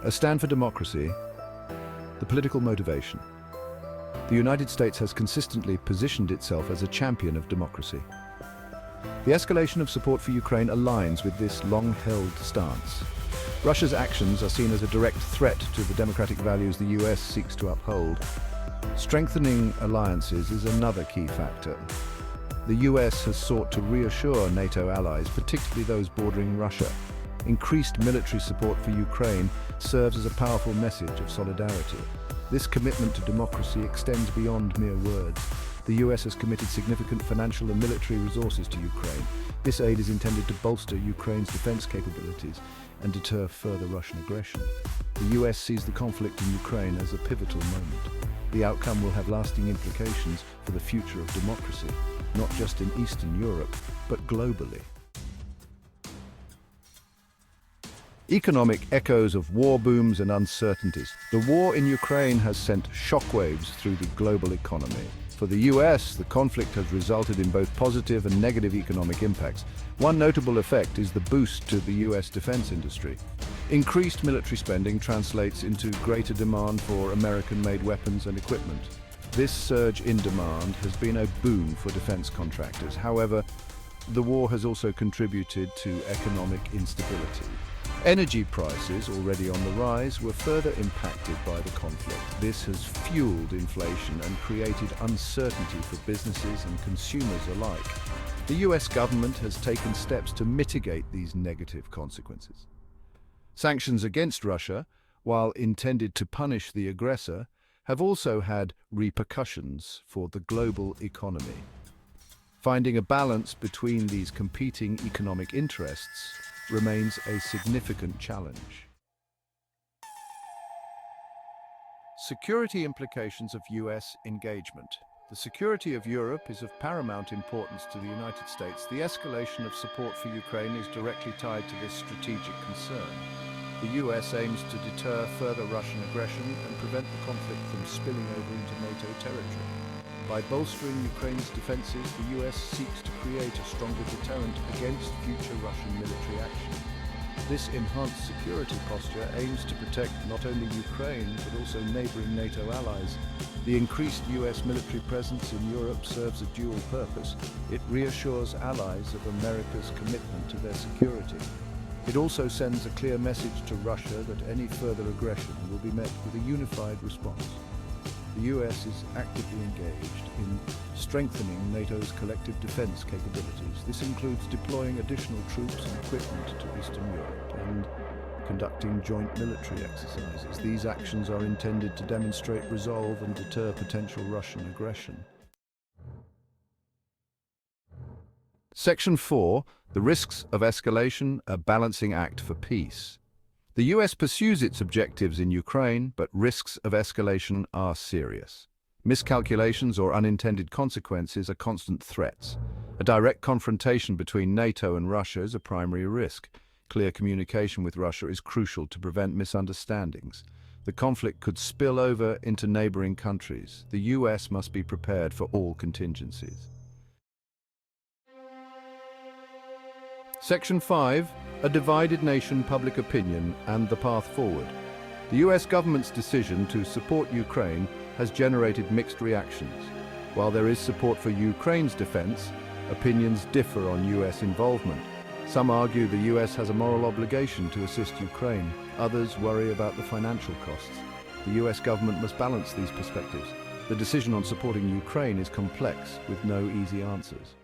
A stand for democracy, the political motivation. The United States has consistently positioned itself as a champion of democracy. The escalation of support for Ukraine aligns with this long-held stance. Russia's actions are seen as a direct threat to the democratic values the US seeks to uphold. Strengthening alliances is another key factor. The US has sought to reassure NATO allies, particularly those bordering Russia. Increased military support for Ukraine serves as a powerful message of solidarity. This commitment to democracy extends beyond mere words. The US has committed significant financial and military resources to Ukraine. This aid is intended to bolster Ukraine's defense capabilities and deter further Russian aggression. The US sees the conflict in Ukraine as a pivotal moment. The outcome will have lasting implications for the future of democracy, not just in Eastern Europe, but globally. Economic echoes of war booms and uncertainties. The war in Ukraine has sent shockwaves through the global economy. For the US, the conflict has resulted in both positive and negative economic impacts. One notable effect is the boost to the US defense industry. Increased military spending translates into greater demand for American-made weapons and equipment. This surge in demand has been a boon for defense contractors. However, the war has also contributed to economic instability. Energy prices, already on the rise, were further impacted by the conflict. This has fueled inflation and created uncertainty for businesses and consumers alike. The US government has taken steps to mitigate these negative consequences. Sanctions against Russia, while intended to punish the aggressor, have also had repercussions for the global economy. Finding a balance between these competing economic interests remains a significant challenge. Security implications of US engagement. The security of Europe is of paramount importance to the United States. The escalation of support for Ukraine is directly tied to this strategic concern. The US aims to deter further Russian aggression and prevent the conflict from spilling over into NATO territory. By bolstering Ukraine's defenses, the US seeks to create a stronger deterrent against future Russian military action. This enhanced security posture aims to protect not only Ukraine, but also neighboring NATO allies. The increased US military presence in Europe serves a dual purpose. It reassures allies of America's commitment to their security. It also sends a clear message to Russia that any further aggression will be met with a unified response. The US is actively engaged in strengthening NATO's collective defense capabilities. This includes deploying additional troops and equipment to Eastern Europe and conducting joint military exercises. These actions are intended to demonstrate resolve and deter potential Russian aggression. Section 4. The risks of escalation, a balancing act for peace. The US pursues its objectives in Ukraine, but risks of escalation are serious. Miscalculations or unintended consequences are constant threats. A direct confrontation between NATO and Russia is a primary risk. Clear communication with Russia is crucial to prevent misunderstandings. The conflict could spill over into neighboring countries. The US must be prepared for all contingencies. Section 5. A divided nation, public opinion, and the path forward. The US government's decision to support Ukraine has generated mixed reactions. While there is support for Ukraine's defense, opinions differ on US involvement. Some argue the US has a moral obligation to assist Ukraine. Others worry about the financial costs. The US government must balance these perspectives. The decision on supporting Ukraine is complex, with no easy answers.